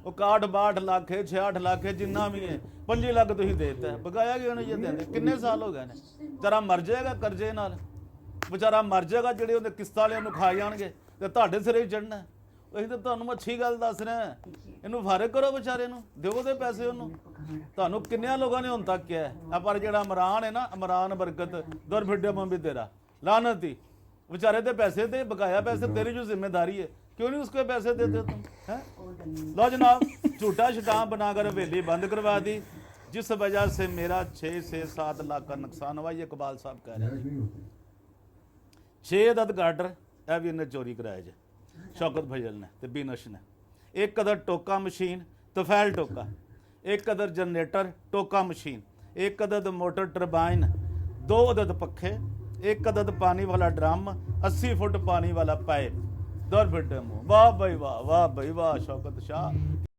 ਉਹ 61 ਲੱਖ ਹੈ 66 ਲੱਖ ਹੈ ਜਿੰਨਾ ਵੀ ਹੈ 5 ਲੱਖ ਤੁਸੀਂ ਦੇ ਦਿੱਤਾ ਬਕਾਇਆ ਕਿਉਂ ਨਹੀਂ ਜੇ ਦਿੰਦੇ ਕਿੰਨੇ ਸਾਲ ਹੋ ਗਏ ਨੇ ਵਿਚਾਰਾ ਮਰ ਜਾਏਗਾ ਕਰਜ਼ੇ ਨਾਲ ਵਿਚਾਰਾ ਮਰ ਜਾਏਗਾ ਜਿਹੜੇ ਉਹਦੇ ਕਿਸ਼ਤਾਂ ਵਾਲੇ ਉਹਨੂੰ ਖਾ ਜਾਣਗੇ ਤੇ ਤੁਹਾਡੇ ਸਿਰੇ ਹੀ ਚੜਨਾ ਅਸੀਂ ਤਾਂ ਤੁਹਾਨੂੰ ਅੱਛੀ ਗੱਲ ਦੱਸ ਰਹੇ ਇਹਨੂੰ ਫਾਰਗ ਕਰੋ ਵਿਚਾਰੇ ਨੂੰ ਦਿਓ ਦੇ ਪੈਸੇ ਉਹਨੂੰ ਤੁਹਾਨੂੰ ਕਿੰਨਿਆਂ ਲੋਕਾਂ ਨੇ ਹੁਣ ਤੱਕ ਕਿਹਾ ਹੈ ਪਰ ਜਿਹੜਾ ਇਮਰਾਨ ਹੈ ਨਾ ਇਮਰਾਨ ਬਰਕਤ ਦਰ ਫਿੱਡੇ ਮੰਮੀ ਤੇਰਾ ਲਾਨਤੀ बेचारे दे पैसे थे बकाया पैसे तेरी जो जिम्मेदारी है क्यों नहीं उसके पैसे देते तुम हैं लो जनाब झूठा शटाम बनाकर हवेली बंद करवा दी जिस वजह से मेरा 6 से 7 लाख का नुकसान हुआ ये इकबाल साहब कह रहे हैं 6 अदद गार्डर यह भी इन्हें चोरी कराया जे शौकत भजल ने ते बीनश ने एक कदर टोका मशीन तफैल टोका एक कदर जनरेटर टोका मशीन एक अदद मोटर टरबाइन 2 अदद पखे एक अदद पानी वाला ड्रम 80 फुट पानी वाला पाइप दौर फिर वाह भाई वाह शौकत शाह।